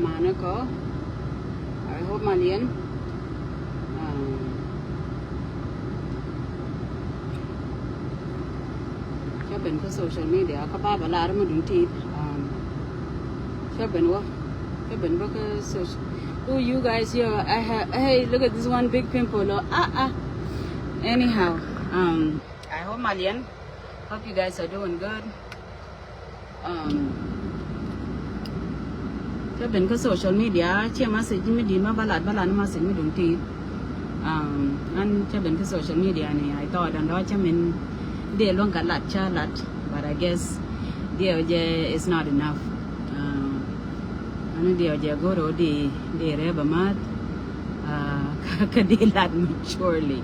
Monaco. I hope Malian. Been for social media. Kababa la ma dun ti. Been for social. Oh, you guys here. Hey, look at this one big pimple. Anyhow, I hope Malian. Hope you guys are doing good. Been for social media. Chia message me di ma balad message me dun ti. And been for social media ni. I thought and I mean. They long a lot, but I guess DOJ is not enough. And DOJ go to the reba mat, kadi lad maturely.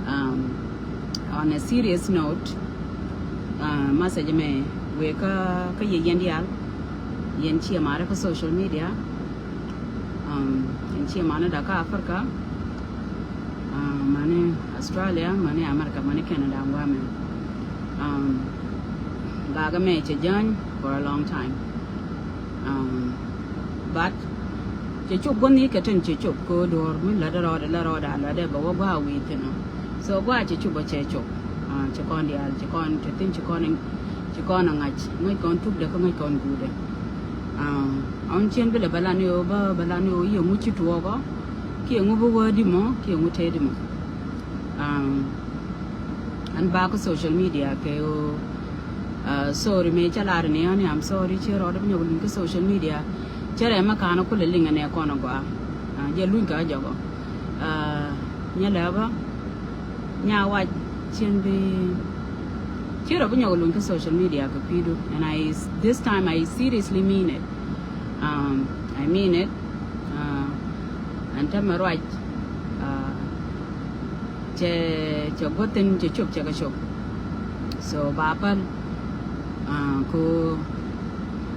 On a serious note, message me we ka yendial yen chia mara for social media. Yen chia mana da ka Africa, mane Australia, mane America, mane Canada, and women. Baga me chajan for a long time. But chechuk boni katen chechuk ko dor mi la de ba wi tino. So gwa chechuk ba chechuk. Chekon dial chekon chetin chekon ngach ngai kon tuk de ko ngai kon gude. On chen bele balani o yo muchi tuogo. Ki ngubu wadi mo, ki ngute di mo. And back on social media, sorry, me chalarni, I'm sorry, cheer out of your social media. Cherema can put a link in a corner. Yelunga jogo. Nyalava. Nya what chin be cheer up your social media, Capido. And this time I seriously mean it. I mean it. And tell me right. Chogotin chuk chakashok. So Bapan ko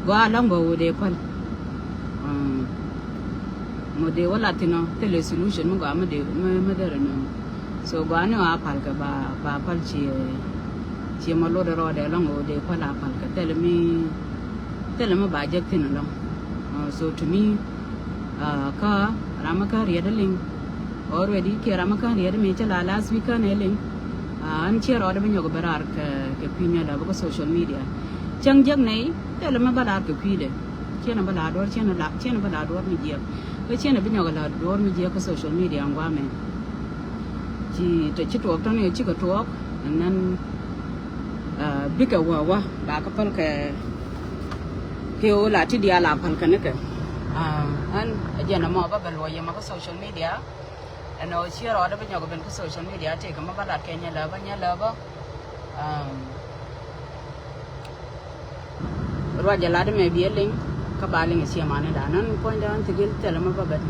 go along bo de pal. Mode Latino tele solution mo ga no. So go ano apal ka ba pal chi malo de ro de long o de pal apal ka tele mo ba jak tin long. So to me ka ramaka readaling already Kiramaka near Mechala last week on Elling and cheer order when you go back Pina of social media. Chang Jang Nay, tell him about Arcade. Chena Balado, Chena Balado media. The Chena Binoga door media social media and women. She touched it walked on a chicken talk and then bigger wawa back up Palka Hiola Tidiala Palkanaka. And again, a mob of Yamaka social media. And I share order when you're going to social media, take a mobile at Kenya lover, and your lover. Roger Ladder may be a link, caballing is your man and point down to get tell him about it.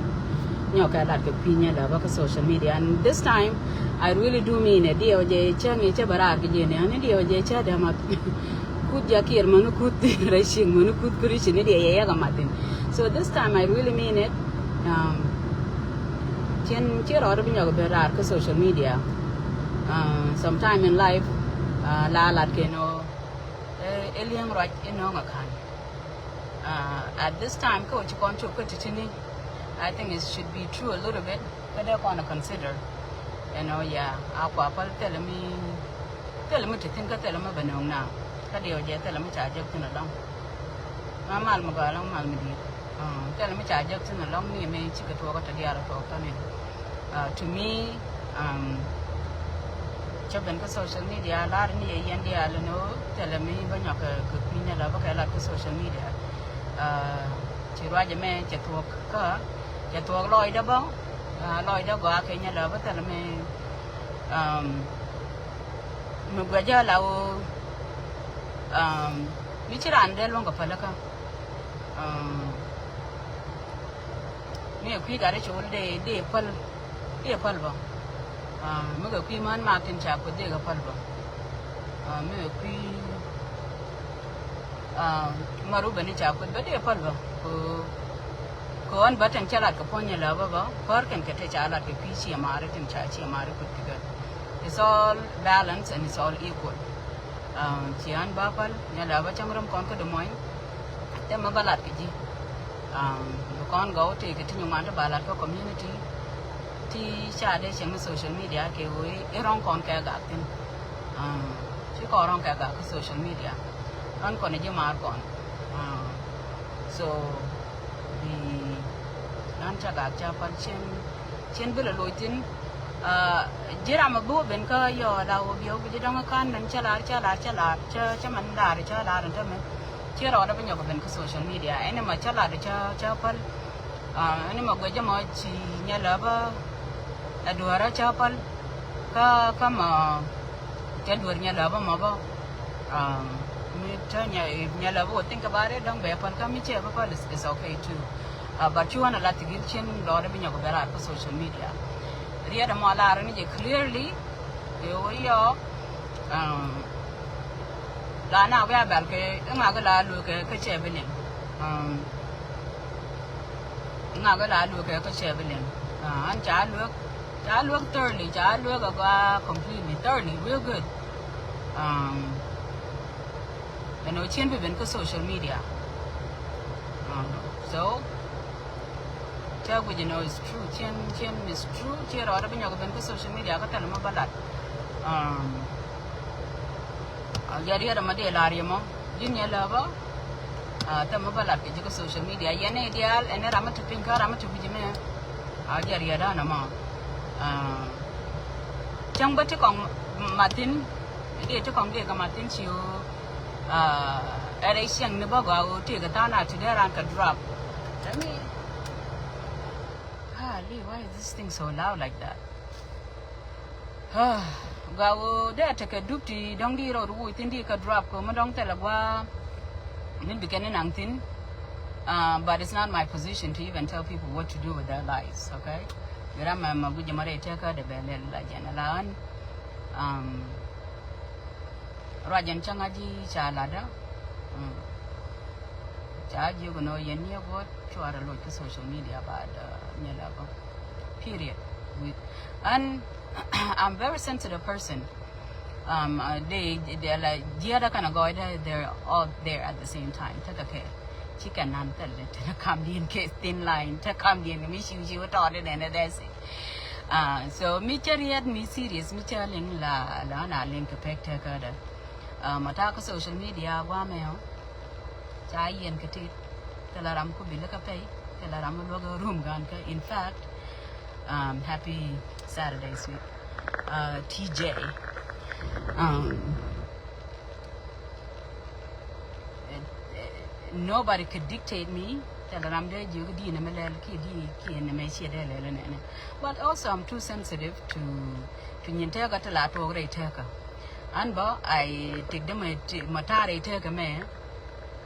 Yoka like a pina lover social media. And this time, I really do mean a DOJ Chang, each other, and DOJ Chadam. Could Jakir Manukut racing, Manukut Kurish, Yaga Martin. So this time, I really mean it. Cheer out of your social media. Sometime in life, La Latkino, Eliam right in Ongakan. At this time, Coach, you want to put it in it. I think it should be true a little bit, but I want to consider. Yeah, our papa tell me to think of tell him about now. Kadio jet tell him charge up in a long. Mamma Magalang Malmidi. Tell him charge up in a long near me, chicken to walk to the other talk on it. To me, Chabanka social media, Larni, Yendi Alano, tell me when you're good pina lava like social media. Chiraja man, Jatuak Lloyd about Lloyd of Kenya lava, tell me Mugaja Lao Michiran del Longa Palaka. Me a quick at all day, Pal. Dear Palva, Mugga Queeman Martin Chap with Digger Palva. Marubani Chap with Dear Palva, who go on button Chalak upon your lover, Park and Catachala, the PC, Amarit and Chachi, Amarit put together. It's all balanced and it's all equal. Chian Bapal, Yalava Changram conquer the Moine, the Mabalatiji. con go take it in your mother ballad for community ti cha de chang social media ke we erong kon ka ga tin chi ko rong ka ga social media an kon je mar kon so the nan cha ga cha pan chen bela loitin jira ma bu ben ka yo da wo bio bi dong kan nan cha man da cha la ran ta me che ro da ben yo ben ka social media ene ma cha la da cha pal ene ma go je ma chi nya la ba Eye.Duor cha pal ka ma cha Eye.Duor nya la ba ma ba mi ta nya la bo think about it dong be pal ka mi che ba pal is okay too but you want to let the gil chen lo da ben yo ba ra ka social media Ria da ma la ni je clearly yo la na wa bal ke nga ga la lu ke che belin nga ga la lu ke che belin an cha lu thoroughly cha lu ga completely thoroughly real good you know chen be ben ko social media so cha gu you know is true chen is true che ro da ben yo ben ko social media ka tal ma balat Jadi ada madi lari mo, jinya lava, temu balat ke social media. Yene ideal, ene ramat tu pingkar, ramat tu bijime. Jadi ada nama. Cang baca kong Martin, dia tu kong dia ke Martin siu. Ada siang ni bawa dia ke tanah tu dia orang ke drop. Tapi, Lee, why is this thing so loud like that? Gawo de take a dupti dong di ro ru tindi ka drop ko madong tela gwa nin begin nang tin but it's not my position to even tell people what to do with their lives, okay? Grama mabuja mare teka de bele la janalan rajan changaji chalada charge you know yenya what chwara lo to social media about nyalaba period with and I'm a very sensitive person. They're like Giada kind of go they're all there at the same time. Take a care. Chicken and tell it to come in case thin line to come in miss you taught it and that's it. So me chariot me serious me telling la na link a peg take her. Mataka social media wameo. Chai and katit. Tell her I'm could be like a pay. Tell her I'm a logo room gun. In fact, happy Saturday, sweet TJ. Nobody could dictate me. But also, I'm too sensitive to nyintega to la togre teka. Anba, I take them matare teka me.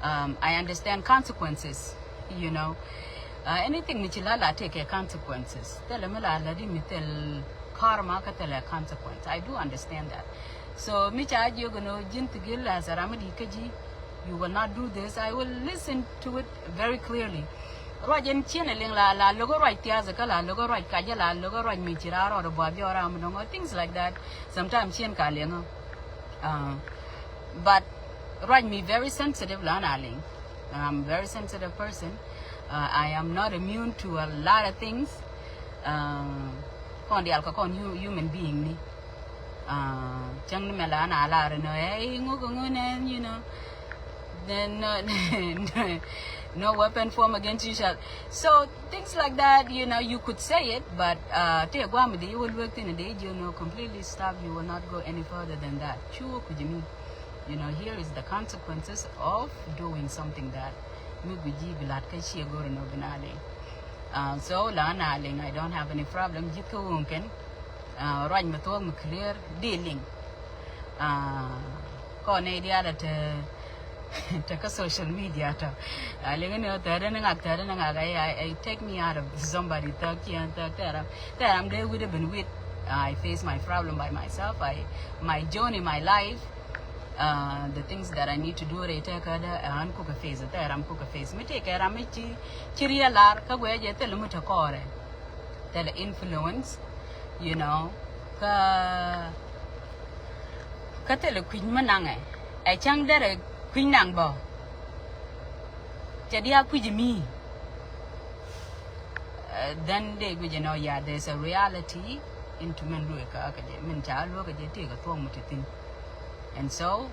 I understand consequences, you know. Anything Michilala take a consequences. Tell me la di tell karma ka tell a consequence. I do understand that. So Micha you gonna jintigil as a ramadi kaji, you will not do this. I will listen to it very clearly. Rajan channeling la logo right tiazaka, logo right kajala, logo right michira or babio ramadong, things like that. Sometimes chen kalingo. But right me very sensitive lanaling. I'm a very sensitive person. I am not immune to a lot of things. Human being. You know, then no weapon form against you shall. So things like that, you know, you could say it, but you will work in a day, you know, completely stop. You will not go any further than that. You know, here is the consequences of doing something that. So I don't have any problem. Right clear dealing. Take a social media. I take me out of somebody that I'm there with it. I face my problem by myself. My journey, my life. The things that I need to do, I take her cook a face. I'm cook a face. Me take care of me. Chiria lar kagwe tell me to core. Tell influence, you know. Ka tell a queen manange. I chang there a queen nangbo. Jadia quid me. then they go, yeah, there's a reality into men and so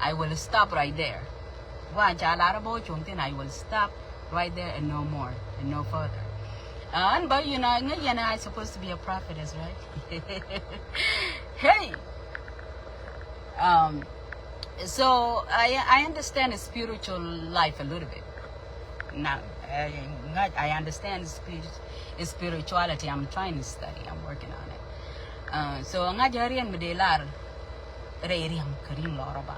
I will stop right there. I will stop right there and no more and no further. And but I'm supposed to be a prophetess, right? Hey. So I understand the spiritual life a little bit. Now I understand spirituality. I'm trying to study. I'm working on it. So ngajarian medelar reiriam karim loraba,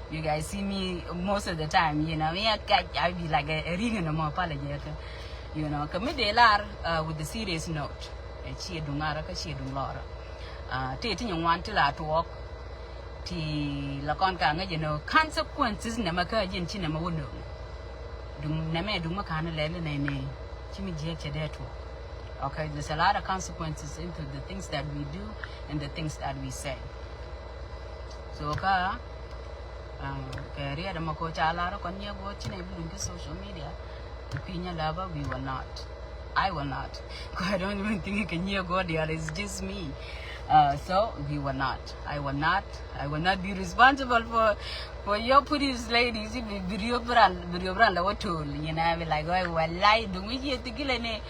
You guys see me most of the time, I be like a ring in the more apology, with the serious note. She dungara ka she dung lora. Tating you want to la talk. La conca, consequences never occur in cinema would know. Name do Macana Lele Nene, Jimmy Jake. Okay, there's a lot of consequences into the things that we do and the things that we say. So, career the Makocha Lara Konya watching a social media. Opinion lover, we will not. I will not. I don't even think you can hear God there. It's just me. So we will not. I will not. I will not be responsible for your pretty ladies. If video brand what tool, I will like, oh, well, lie. Do we hear the gilene?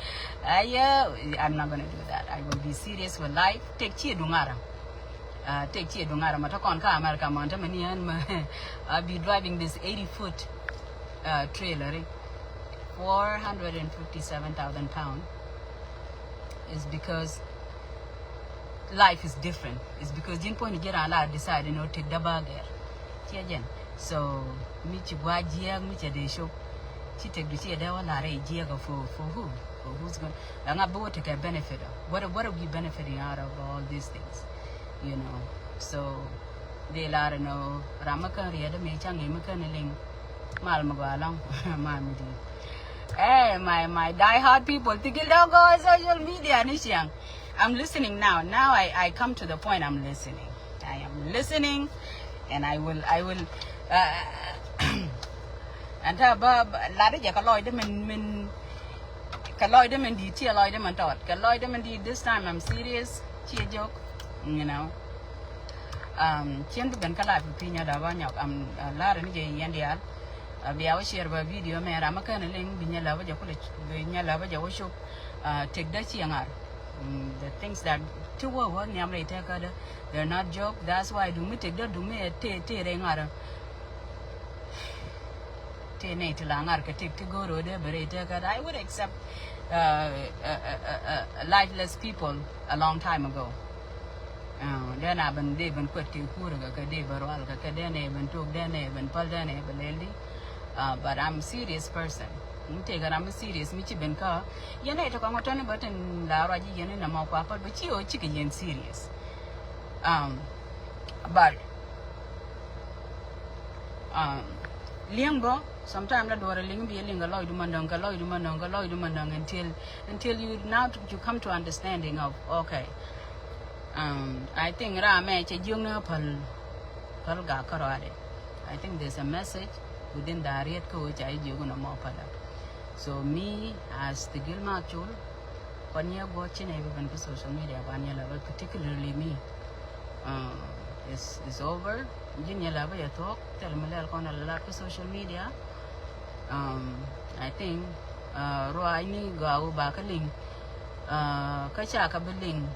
I'm not gonna do that. I will be serious with life. Take cheer dungara. Take cheer dungara. Matakon ka America Montamanian. I'll be driving this 80-foot trailer. 457,000 pounds is because life is different. It's because didn't point to get a lot decide take the bag there. So me chibwajia me chade show. She take the chia there la re jiago for who? For who's going to take a benefit of? What are we benefiting out of all these things? So they la no Ramaka riada me chang imakaneling mal magalang mamidi. Hey, my die-hard people, don't go on social media, Nishyang. I'm listening now. Now I come to the point I'm listening. I am listening, and I will, and lada ja kaloy dem in kaloy dem in detail, kaloy dem and thought, kaloy dem in this time I'm serious, chi joke, Chien ben kala pinya da banyak lada ni je yandial. Be our share a video, man. I'm a kind of link, Binya Lava Jacob, take that yangar. The things that two work, Yamre Takada, they're not joke. That's why do me take that do me a ringara. Nate Langar take to go to the I would accept lifeless people a long time ago. Then I've been David Quetty Huraga, David Kadene, and took Dene, and Paldane, Beleldi. But I'm a serious person. I'm a serious Michibenka. Yana to come out on a button, Lara Yen and a more papa, but you chicken serious. But Liango, sometimes that were a ling be a ling until you come to understanding of okay. I think Rame Chejunga Palga Karade. I think there's a message within the area coach I do gonna mopala. So me as the Gilma Chul, when you're watching everyone to social media, particularly me, it's over. Jinya lava ya talk, tell me on a lot of social media. I think Roini go bakaling Kachaka building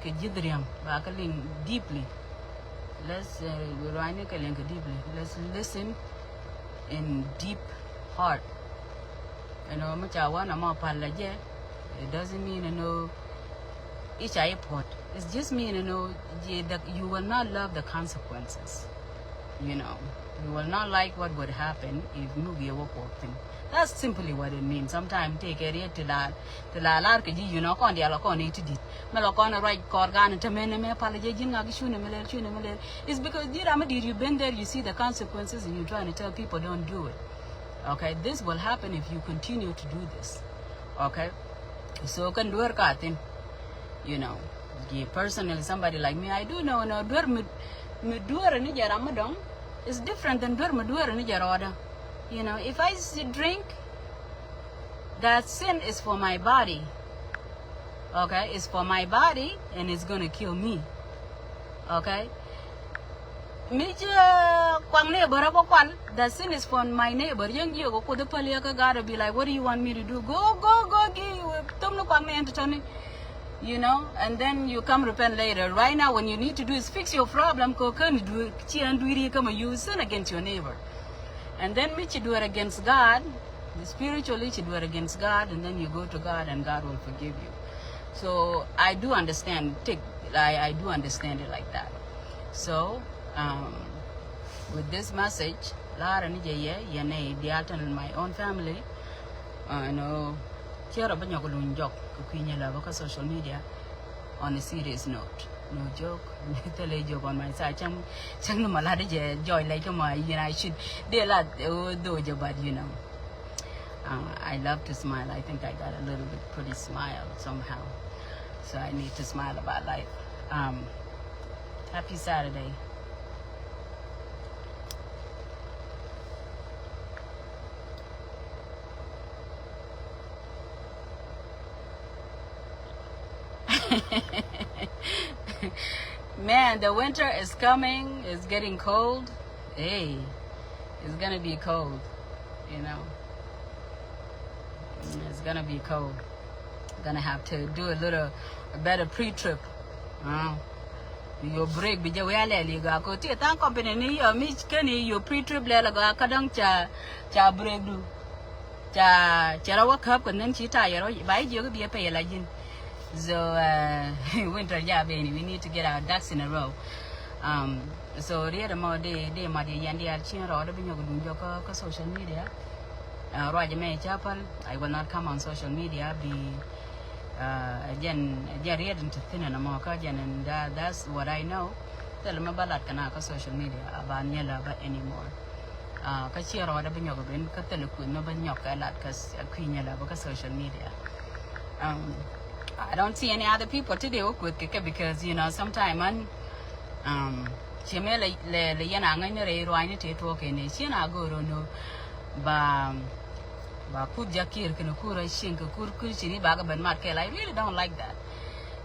Kajidriam bakaling deeply. Let's deeply. Let's listen in deep heart. Machawana ma palaje. It doesn't mean each airport. It's just mean that you will not love the consequences. You will not like what would happen if you be a thing. That's simply what it means. Sometimes take area to la lark on the alacon to dit. Melocon right corgan to men me apology shuna. It's because you've been there, you see the consequences and you're trying to tell people don't do it. Okay, this will happen if you continue to do this. Okay? So can do work at personally somebody like me, I do know it's different than if I drink that sin is for my body. Okay, it's for my body and it's gonna kill me. Okay. That sin is for my neighbor. Gotta be like, what do you want me to do? Go, you know, and then you come repent later. Right now, when you need to do is fix your problem, you sin against your neighbor. And then you do it against God. Spiritually, you do it against God, and then you go to God, and God will forgive you. So I do understand. I do understand it like that. So with this message, Lara ni jeye yene diatan in my own family. No, kira banyak ulunjok kukinya la baka social media. On a serious note, no joke. Tell joke on my side. Chang no malade je joy like my, you know, I should they lot do but you know. I love to smile. I think I got a little bit pretty smile somehow. So I need to smile about life. Happy Saturday. Man, the winter is coming. It's getting cold. Hey, it's gonna be cold, you know. It's gonna be cold. Gonna have to do a better pre-trip. Your break be jawe ale liga ko ti tan company ni yo mi kani your pre-trip le ga kadang cha break du cha rawa cup and then chi ta yo bai je go be pay la jin. So winter job we need to get our ducks in a row. So the more day ma de yandi ar chin ro da binyo gu jo ko social media. Roger me chapel I will not come on social media be again read into thin and and that's what I know. Tell me about kana social media about nyela but anymore. Ka chiro da binyo ben ka teleku no banyo ka lat ka kwinyela ba social media. I don't see any other people to deal with because you know sometime chemele le yana ngani re roine te to ke ne china go no ba put jakir can kura shin ka kur chini baga ban mat ke I really don't like that,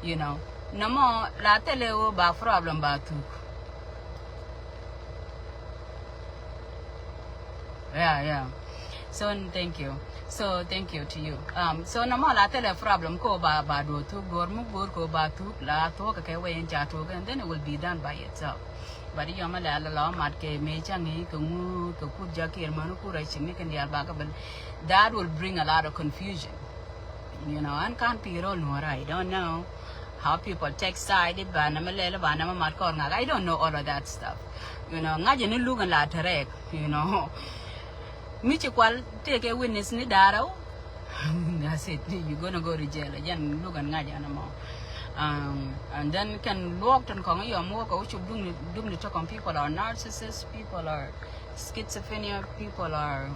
you know. No more la tele o ba problem ba tu. Yeah. So thank you. So thank you to you. So no more la tele problem ko ba do tu gor mu gor ko ba tu la to ka ke we en ja to and then it will be done by itself. But you ma la mat ke me changi ko mu ko put jakir manu kura chini kan dia baga ban. That will bring a lot of confusion, you know. And can't be all Nuer. I don't know how people take side. I don't know all of that stuff, you know. You know. Michikwal take a witness ni daro. That's it. You're gonna go to jail again. Look and then can walk and come. You're more go to do the talk on people are narcissists, people are schizophrenia, people are,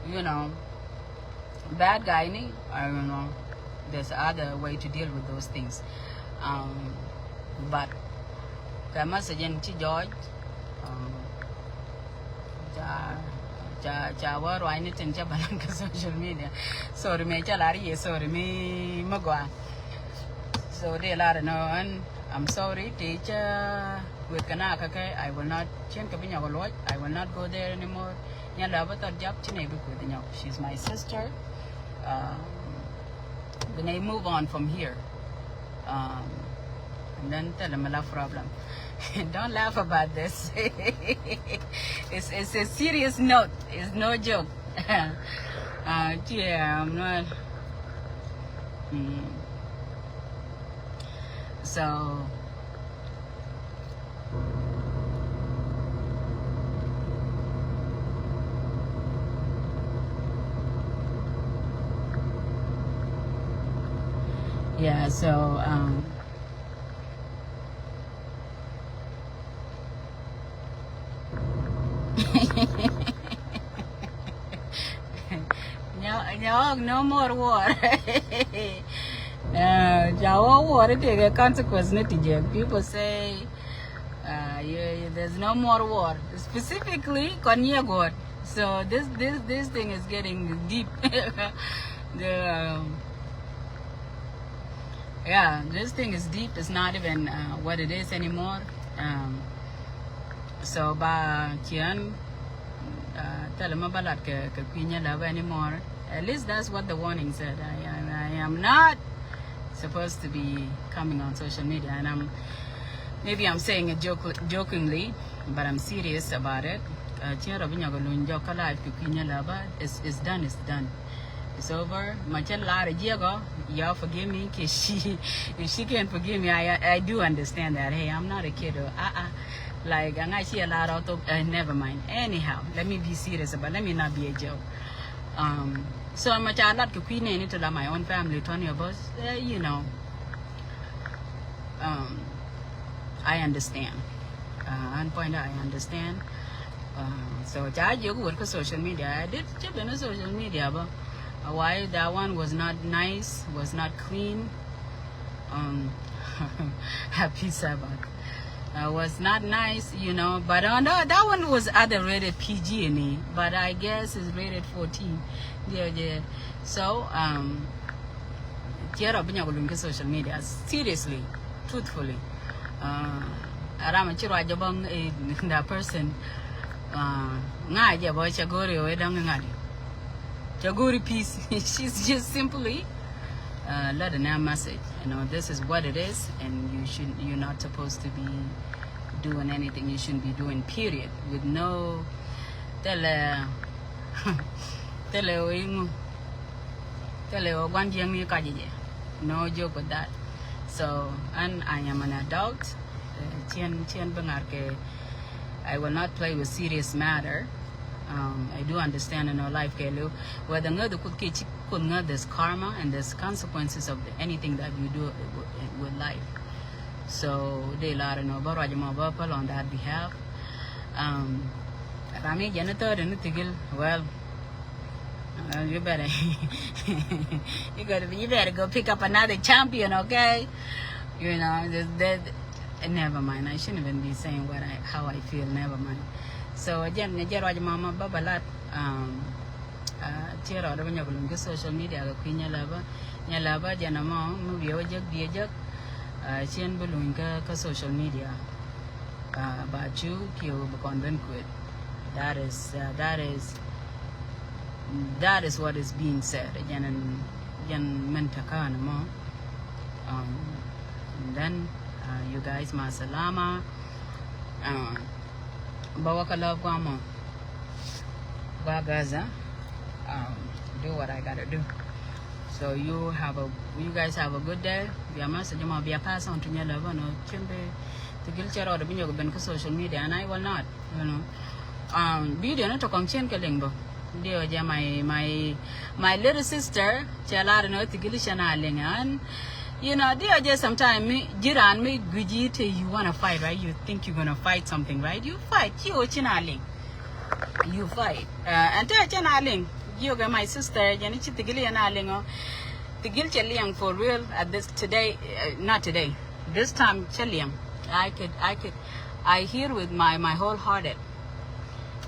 you know, bad guy. I don't know. There's other way to deal with those things. But message George. War I need to social media. Sorry, me chalari. Sorry, me magwa. So they lot know, and I'm sorry, teacher. With Kanaka, I will not change Kabinya. I will not go there anymore. She's my sister. Then I move on from here. And then tell them a lot problem. Don't laugh about this. It's a serious note. It's no joke. Yeah, I'm not. So. Yeah, so no more war. War take a consequence. People say there's no more war. Specifically, So this thing is getting deep. Yeah, this thing is deep. It's not even what it is anymore. So ba Chian tell him about that Queen love anymore. At least that's what the warning said. I am not supposed to be coming on social media, and maybe I'm saying it jokingly, but I'm serious about it. It's done, it's done. It's over. Y'all forgive me, cause if she can't forgive me, I do understand that. Hey, I'm not a kid. Like, and I see a lot of never mind. Anyhow, let me be serious about. Let me not be a joke. So much I like to queen and to my own family, Tony of us. You know, I understand. And point out, I understand. So I joke with social media. I did check on social media, but why that one was not nice, was not clean. Happy Sabbath. Was not nice, you know. But that one was other rated PG in it, but I guess it's rated 14. Yeah. So social media seriously, truthfully. That person. Chagori piece. She's just simply let a message. You know, this is what it is, and you're not supposed to be doing anything you shouldn't be doing, period. With no no joke with that. So, and I am an adult. I will not play with serious matter. I do understand in our life, whether there's karma and there's consequences of anything that you do with life. So they let know about on that behalf. Well, you better you better go pick up another champion, okay? You know, never mind. I shouldn't even be saying how I feel. Never mind. So again, mama babalat tira da banya gulun social media ga kunya laba jana ma mu biyo jag chen bulun ka social media ba chu kiyo ba konven Kueth. That is what is being said again, and mentakana mo and then you guys masalama Bawakala Guamo Gaza, do what I gotta do. So you guys have a good day. We are message you be a pass on to your level no chimbe to gilcher or the bingo ben social media, and I will not, you know. Video not to come chen kelingbo. Dear my little sister, Chala no to gilishana lingan. You know, they are just sometimes jiran me gujite you wanna fight, right? You think you're gonna fight something, right? You fight, you fight. And tell chanaling, you got my sister, Janichi Tigilianaling, the Gilcheliang for real at this today, not today. This time Cheliang. I hear with my wholehearted.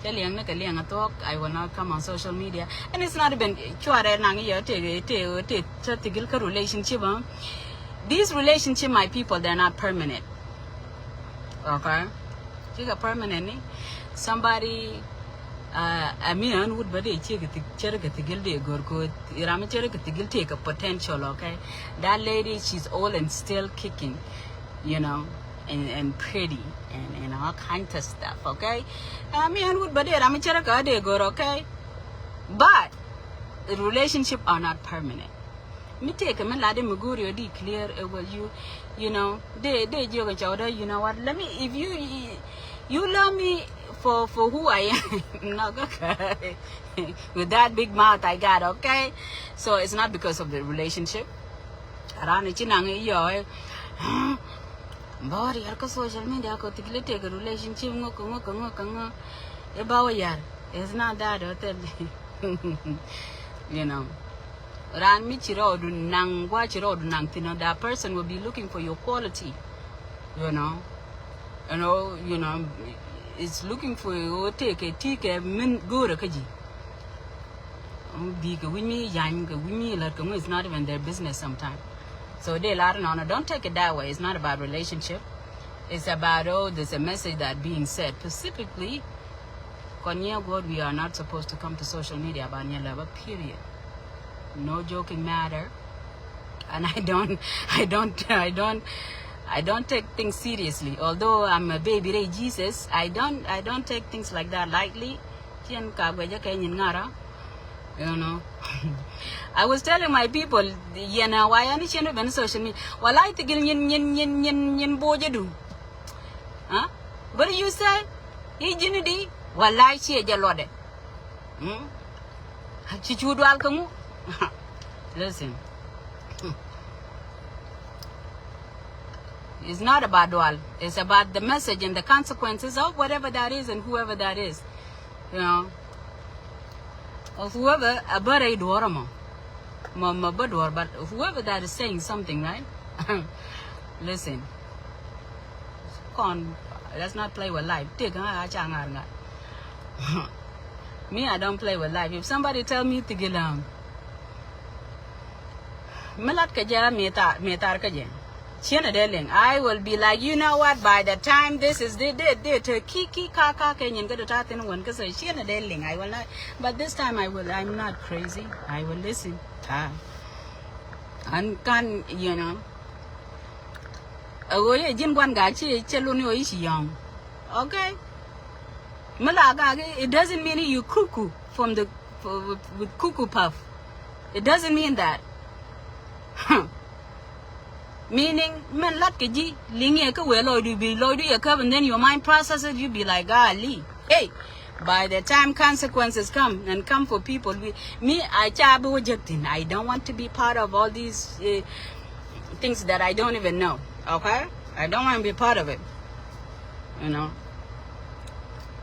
I will not come on social media, and it's not even relationship. These relationships, my people, they're not permanent. Okay, you got permanently. Somebody, I mean, would but take a potential. Okay, that lady, she's old and still kicking, you know. And pretty and all kinds of stuff, okay? I mean, but I'm good, okay? But the relationship are not permanent. Me take a man lady Muguri di clear well you know, they joke each other, you know what? Let me if you love me for who I am, not okay. With that big mouth I got, okay? So it's not because of the relationship. Body are social media ko take a relationship it's not that you know ran mi chiro du nang wa chiro du nang tino that person will be looking for your quality, you know is looking for or take a min go to kaji. Big with me, young with me, like it's not even their business sometimes. So they don't take it that way. It's not about relationship. It's about there's a message that being said. Specifically, God, we are not supposed to come to social media about your level, period. No joking matter. And I don't take things seriously. Although I'm a baby Ray Jesus, I don't take things like that lightly. You know. I was telling my people, why am I on social media? Well, I think yin bojedu. Huh? What do you say? Ejinidi? Well, I see a jalode. Chichudu. Listen. It's not about dual. It's about the message and the consequences of whatever that is and whoever that is. You know. Or whoever, Eye.Duor, but whoever that is saying something, right? Listen. Let's not play with life. Me, I don't play with life. If somebody tell me to get I will be like, you know what, by the time this is to kiki kaka kenyan go to tatin one because I will not, but this time I'm not crazy. I will listen. And can you know okay? It doesn't mean you cuckoo from the with cuckoo puff. It doesn't mean that. Meaning, man, latkaji, lingy ka well, or you be loaded your cup, and then your mind processes, you be like, golly, hey, by the time consequences come and come for people, I don't want to be part of all these things that I don't even know, okay? I don't want to be part of it, you know.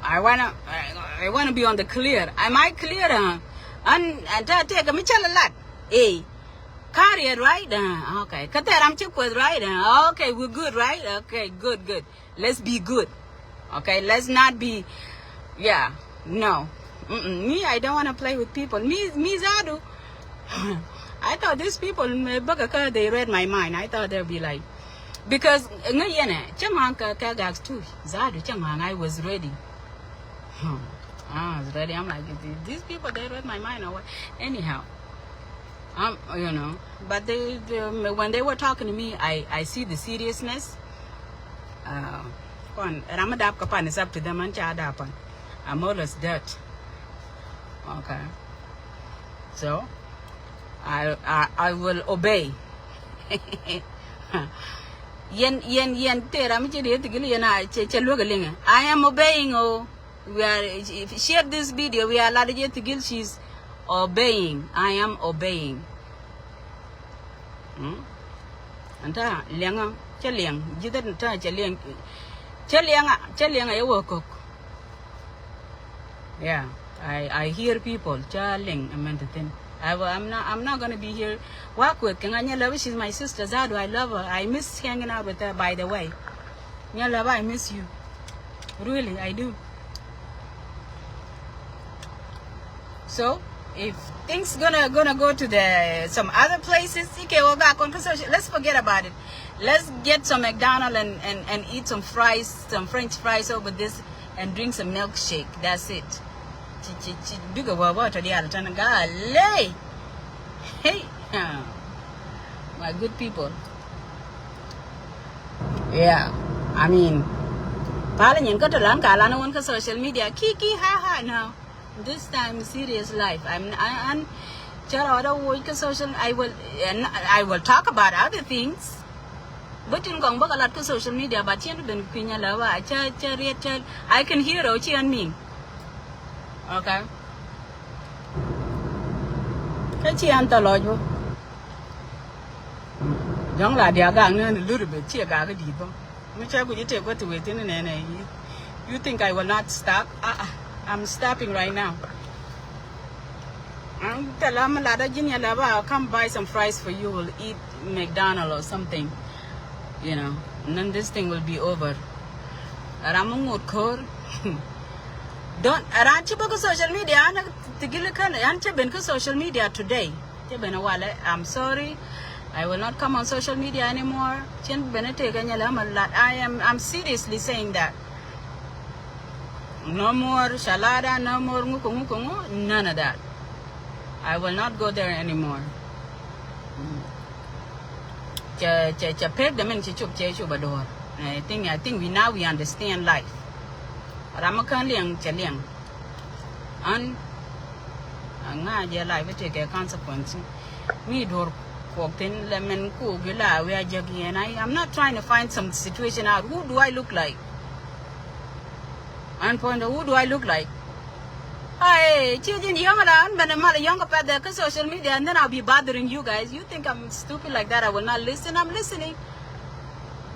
I wanna be on the clear. Am I clear? And take a Michelle a lot, hey. Carry it, right? Okay. I'm Kueth, right? Okay, we're good, right? Okay, good. Let's be good. Okay, let's not be, yeah, no. Me, I don't want to play with people. Me, Zadu. I thought these people, they read my mind. I thought they'd be like, because, I was ready. I was ready. I'm like, these people, they read my mind or what? Anyhow. You know, but they when they were talking to me, I see the seriousness. And I'm it's up to them and I'm always that. Okay. So I will obey. I am obeying. We are share this video. We are allowed to get she's obeying. I am obeying. Anta lianga chaliang jida ta chaliang I work. Yeah, I hear people chaling I'm not gonna be here. Work with Kanganya love, she's my sister Zadu. I love her. I miss hanging out with her, by the way. Nyalava, I miss you. Really, I do. So if things gonna go to some other places, let's forget about it. Let's get some McDonald's and eat some fries, some French fries over this, and drink some milkshake. That's it. Bigger water the other time. Hey, my good people. Yeah, I mean, social media, kiki ha now. This time serious life. I will talk about other things. But in Gong a lot of social media, but I can hear Ochi and me. Okay. Kachi antolojo. Young lady, I got a little bit cheer gaga deeper. Which I would take what to wait in an You think I will not stop? I'm stopping right now. I'll come buy some fries for you. We'll eat McDonald's or something, you know, and then this thing will be over. Don't around chiba social media ana tigile kan an chiben ko social media today. Chiben wale I'm sorry. I will not come on social media anymore. Chin benete ganyala malat. I'm seriously saying that. No more shalada, no more ngukungu, none of that. I will not go there anymore. Cha peg them in chichup chubador. I think we understand life. Ramakan liang chaliang. And nga je life take a consequence. Me door walking lemon cool gila we are jogging and I'm not trying to find some situation out. Who do I look like? And point who do I look like? Hey, children young around, but I'm a younger part there social media and then I'll be bothering you guys. You think I'm stupid like that? I will not listen. I'm listening.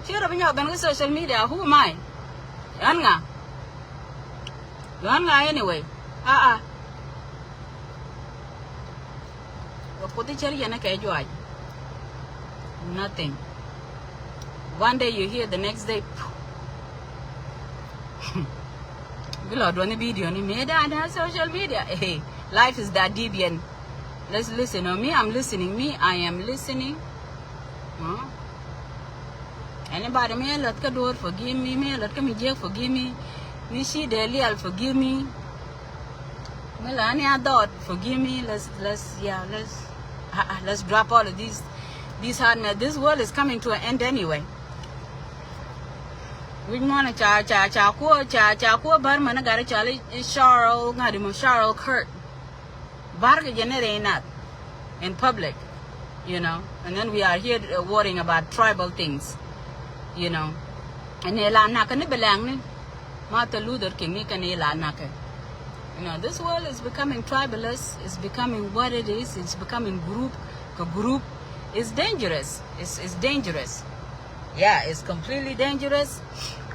Cheer up in your social media. Who am I? Yanga. Yanga anyway. Nothing. One day you hear, the next day. Lord, one video ni made on social media. Hey, life is that deviant. Let's listen. Me, I'm listening. I am listening. Anybody me let Eye.Duor forgive me. Me let me forgive me. Me she daily I'll forgive me. Melania Dot forgive me. Let's drop all of these hardness. This world is coming to an end anyway. We want to cha barman got a Charlie Charles Kurt Barga generate in public, you know, and then we are here worrying about tribal things, you know. And ela naka ni belang Martin Luther King ni kanela naka. You know, this world is becoming tribalist, it's becoming what it is, it's becoming group. It's dangerous. It's dangerous. Yeah, it's completely dangerous.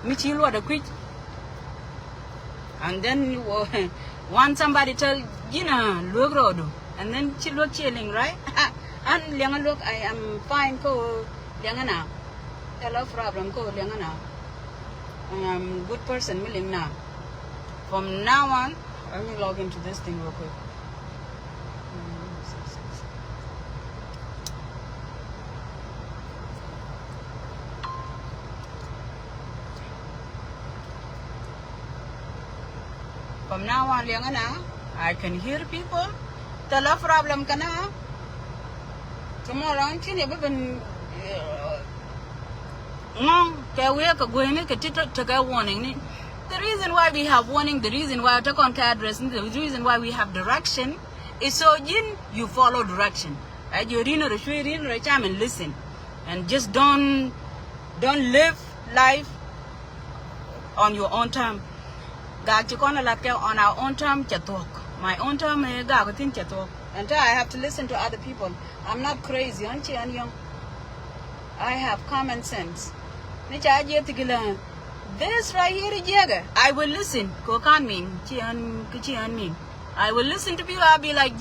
Michilu the quick. And then want somebody tell look road, and then she look chilling, right? And look, I am fine. Ko liangana, hello problem. Ko liangana, I'm good person. Willing now. From now on, let me log into this thing real quick. From now on, I can hear people. The love problem kana. Tomorrow, I'm been warning. The reason why we have warning, the reason why I talk on address, the reason why we have direction is so you follow direction. Right? You and listen, and just don't live life on your own time. On our own time, my own time, and I have to listen to other people. I'm not crazy, aren't you? I have common sense. This right here, I will listen. I will listen to people. I'll be like,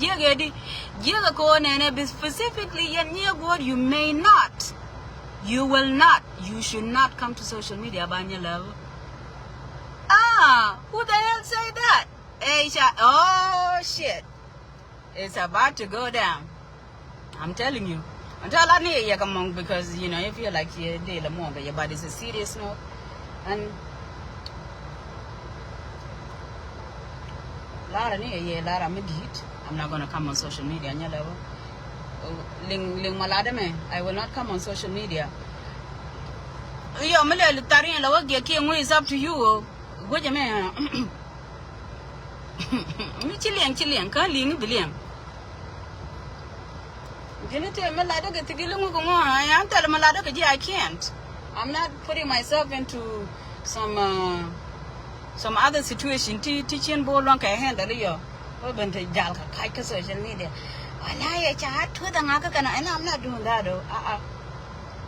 specifically, you may not. You will not. You should not come to social media about your love. Who the hell say that? Oh shit. It's about to go down. I'm telling you. Until I need you come on, because you feel like you're dealing more, but your body's a serious note. And Lara near Lara mid-heat. I'm not gonna come on social media on your level. Ling maladame. I will not come on social media. Yo, Malay Tarian Lawagi King is up to you. What you mean? Chilean, calling Billiam. Didn't tell Malada to get I am telling Malada, I can't. I'm not putting myself into some other situation. Teaching board long I handle you. Open to Jalka, Kaika social media. I chat to the Naka, and I'm not doing that though.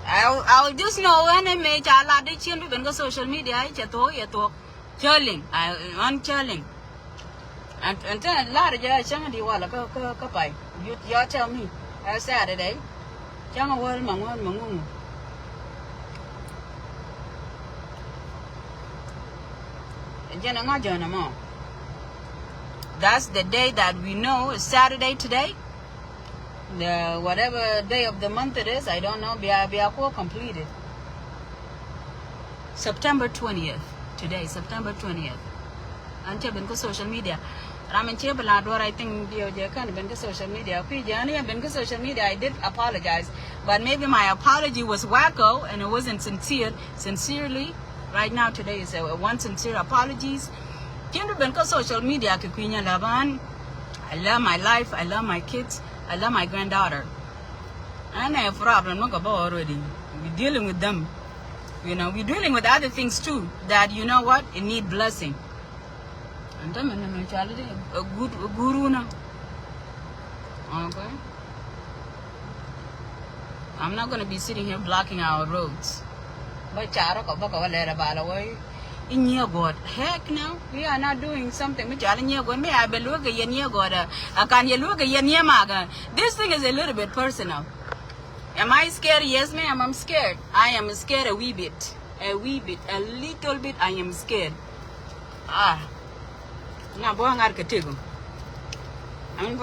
I'll just know when I make a lot of children go social media. I talk. Churling, I'm churling. And then, Lara, you tell me. I Saturday. Young world, Mangon. That's the day that we know is Saturday today. The whatever day of the month it is, I don't know. Be completed. September 20th. Today, September 20th. Until been social media. Ramen Eye.Duor, I think they kind of been social media. Been social media. I did apologize, but maybe my apology was wacko and it wasn't sincere. Sincerely, right now today is one sincere apologies. Been social media. I love my life. I love my kids. I love my granddaughter. And I have a problem. Look about already. We're dealing with them. You know, we're dealing with other things too. That you know what? It need blessing. And I'm a good guru now. Okay. I'm not gonna be sitting here blocking our roads. But in your God, heck no, we are not doing something. This thing is a little bit personal. Am I scared? Yes, ma'am, I'm scared. I am scared a wee bit. A little bit, I am scared. Now, I'm going to architect. And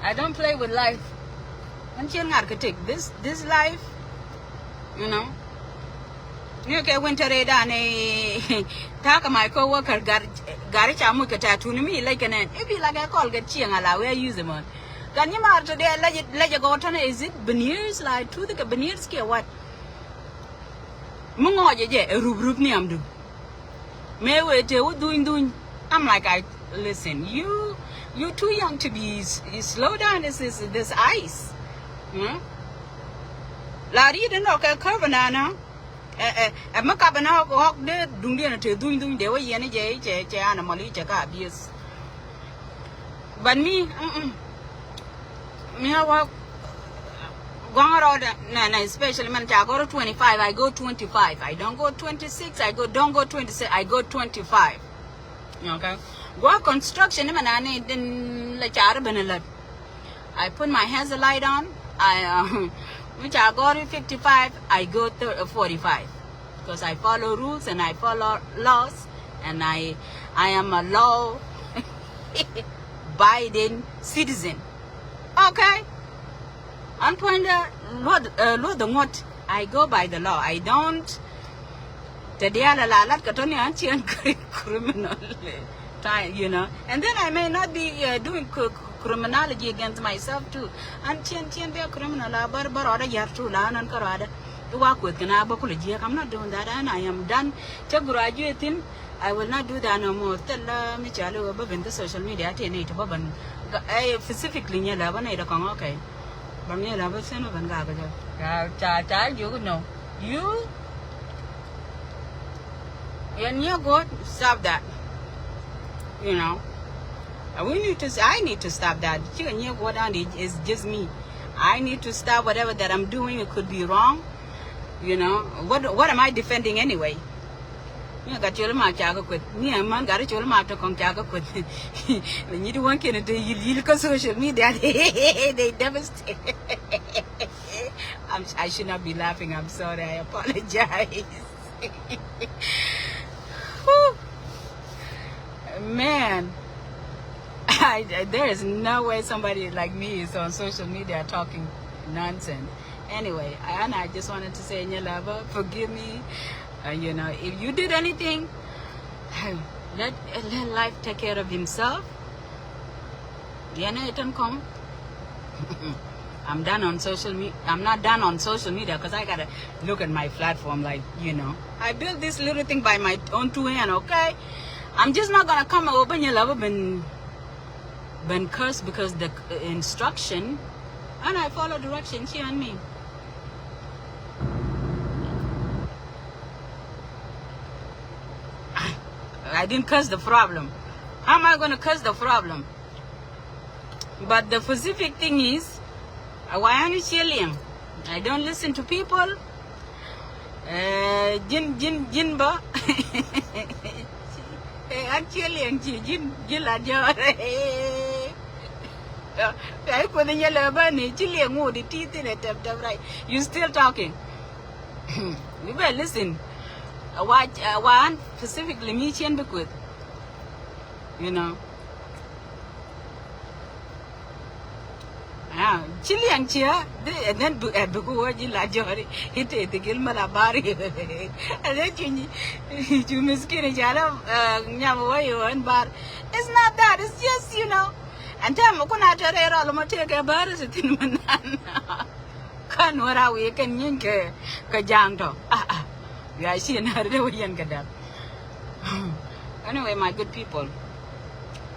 I don't play with life. I'm an architect. This life, you know. You can winter it and talk my co-worker got it tattoo me like an end. If you like I call get chiang ala where use them on. Can you march today let you go to is it veneers like to the veneers care what? Mungo je rub ni am do. Me we doing. I'm like listen, you're too young to be slow down this ice. La didn't know curve now. A macabre now go hawk there, doing they were yenny animal abuse. But me, I walk gone around, especially when I go to 25, I go 25. I don't go 26, don't go 26, I go 25. Okay? Go construction, I put my hands light on, which I go to 55, I go 45. Because I follow rules and I follow laws, and I am a law-abiding citizen. Okay? I'm trying to what I go by the law. I don't. Criminal, you know. And then I may not be doing criminology against myself too. And be a criminal, but other you have to learn and to work with. I'm not doing that, and I am done to graduating. I will not do that no more. Tell me, Charlie, above the social media. I specifically, okay. But me, I will send over and you know, and you go stop that. You know, I need to stop that. You go down. It's just me. I need to stop whatever that I'm doing. It could be wrong. You know, what am I defending anyway? You got your mark with me and man got it your mark to come with. When you do one can do you look on social media, they devastate. I should not be laughing. I'm sorry. I apologize. Man, there is no way somebody like me is on social media talking nonsense. Anyway, I just wanted to say, Nyalaba, forgive me. You know, if you did anything, let life take care of himself. You know, it can come. I'm done on social media. I'm not done on social media because I gotta look at my platform. Like, you know, I built this little thing by my own two hands. Okay, I'm just not gonna come and open your love been cursed because the instruction, and I follow directions here and me. I didn't curse the problem. How am I going to curse the problem? But the specific thing is, why am I chilling? I don't listen to people. Jinba. Actually, Jin you still talking. You better listen. One specifically me chen Kueth. You know. Chili and cheer, and then at Bukuwaji Lajori, hit the Gilmala Bari, and then you miskin Jala Yamawayo and bar. It's not that, it's just, you know. And tell Mokuna Terra, Lomoteka Bar is a thin man. Canwara, we can yinke Kajanto. We are seeing her Yanka. Anyway, my good people,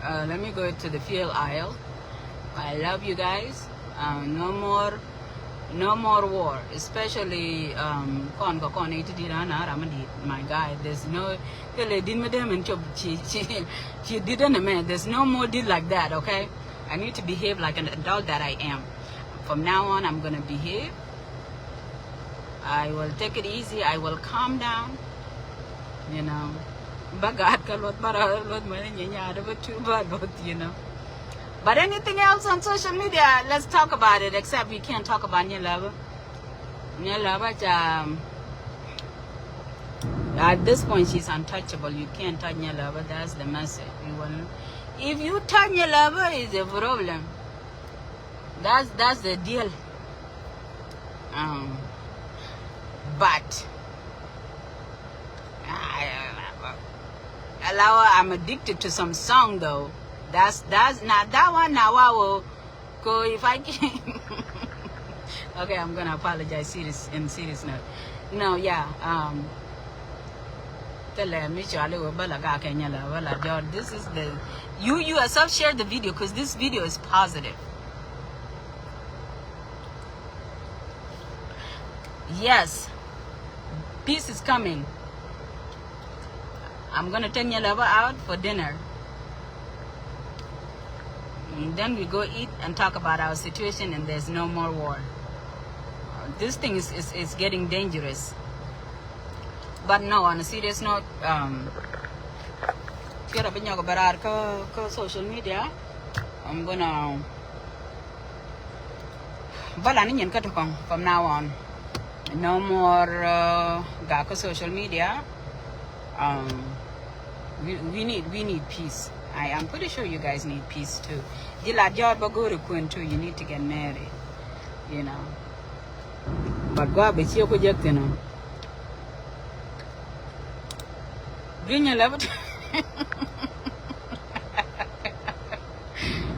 let me go to the field aisle. I love you guys. No more war, especially my guy. There's no she didn't man. There's no more deal like that. Okay, I need to behave like an adult that I am. From now on, I'm gonna behave. I will take it easy. I will calm down. You know, but you know. But anything else on social media, let's talk about it, except we can't talk about Nyalava. At this point, she's untouchable. You can't touch Nyalava. That's the message. If you touch Nyalava, it's a problem. That's the deal. But I'm addicted to some song though. That's not that one now. I will go if I can. Okay, I'm gonna apologize serious note. No, yeah. This is the you yourself share the video because this video is positive. Yes, peace is coming. I'm gonna take your lover out for dinner. And then we go eat and talk about our situation, and there's no more war. This thing is getting dangerous. But no, on a serious note, social media, I'm gonna from now on. No more social media. We need peace. I am pretty sure you guys need peace too. You need to get married, you know. But go up, it's your project, you know. Bring your love to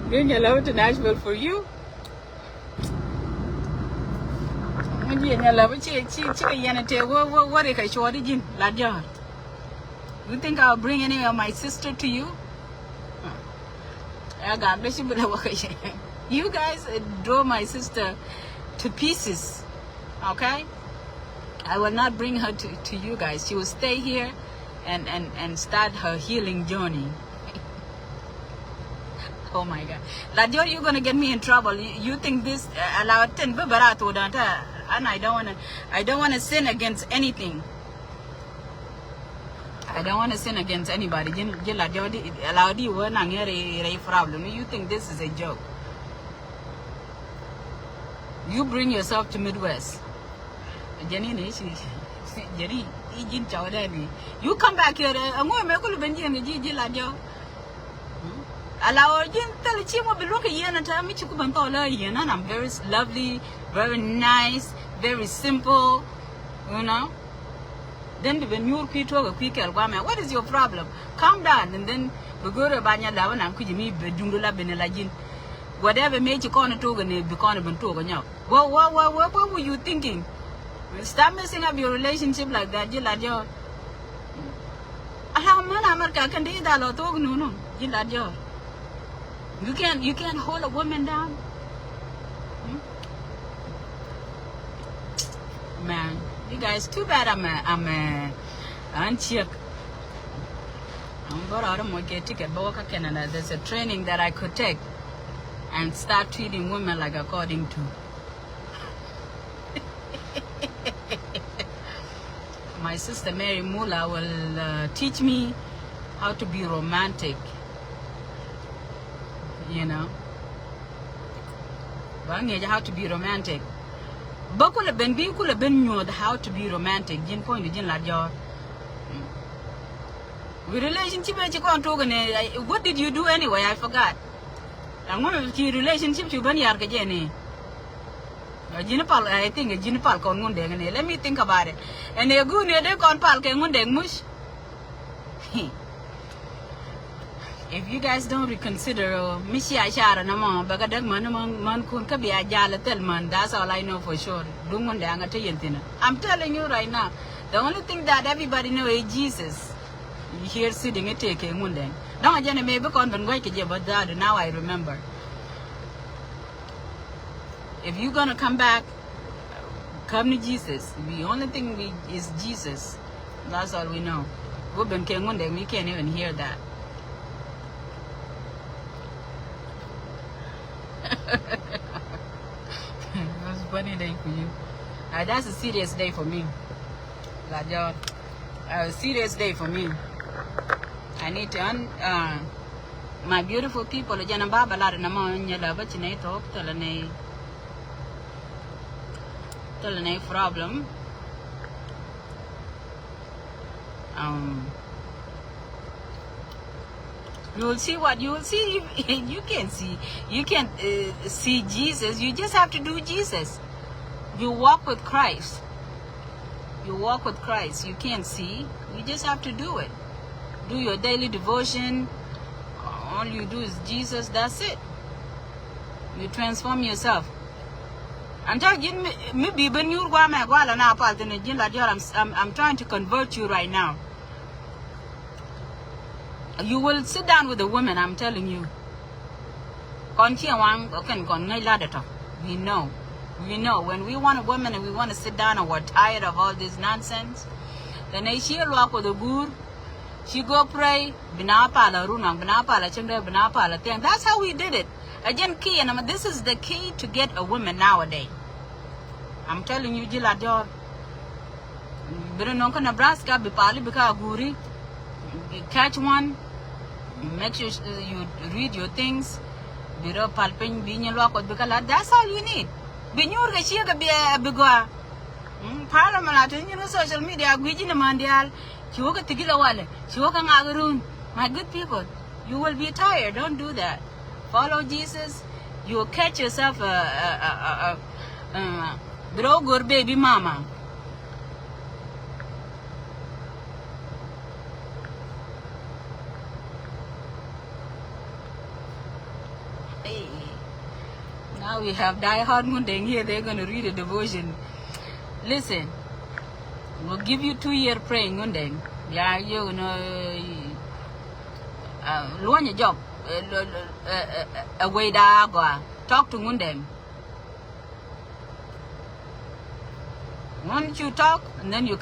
bring your love to Nashville for you. What you think I'll bring any of my sister to you? God bless you. You guys draw my sister to pieces, okay? I will not bring her to you guys. She will stay here and start her healing journey. Oh my God. Eye.Duor, you're gonna get me in trouble. You think this and I don't wanna sin against anything. I don't want to sin against anybody. You think this is a joke? You bring yourself to Midwest. You come back here. I'm very lovely, very nice, very simple, you know. Then when you what is your problem? Calm down, and then we go to Banya Lavan and Kujimi Bedungula Benelajin. Whatever made you corner to and be corner to what were you thinking? Stop messing up your relationship like that, Eye.Duor. You can't hold a woman down. Man, you guys, too bad I'm uncheck. I'm going to get ticket but Canada. There's a training that I could take and start treating women like according to my sister Mary Mula will teach me how to be romantic, you know. How to be romantic. But could have been knew how to be romantic. Jin point to Jin Ladjor. With relationship, what did you do anyway? I forgot. I'm going to relationship to Bunny Argajani. I think a Jinapal con Mundang. Let me think about it. And they're good near the conpal can Mundang mush. If you guys don't reconsider, Mishy Ashara Nama, Bagadag Man Kunka be a Jala Telman, that's all I know for sure. Dumundang Tayantina. I'm telling you right now, the only thing that everybody knows is Jesus. Here sitting at taking Mundang. Now I just maybe convent but that now I remember. If you're gonna come back, come to Jesus. The only thing is Jesus. That's all we know. We've been king one day, we can't even hear that. That's a funny day for you. That's a serious day for me. A serious day for me. I need to my beautiful people. Jana baba la na mo nyala ba chinay talk talanay problem. You will see what you will see. You can see. You can't see Jesus. You just have to do Jesus. You walk with Christ. You walk with Christ. You can't see. You just have to do it. Do your daily devotion. All you do is Jesus. That's it. You transform yourself. I'm trying to convert you right now. You will sit down with the women, I'm telling you. We know. We know. When we want a woman and we want to sit down and we're tired of all this nonsense, then she'll walk with the good. She go pray. That's how we did it. Again, key, and this is the key to get a woman nowadays. I'm telling you, Eye.Duor. Nebraska, catch one. Make sure you read your things. That's all you need. Parliament, social media, my good people, you will be tired. Don't do that. Follow Jesus. You will catch yourself grow good baby mama. Hey. Now we have die-hard Mundeng here. They're going to read a devotion. Listen, we'll give you 2-year praying Mundeng. Yeah, you know, learn your job. Away da talk to Mundeng. Once you talk, and then you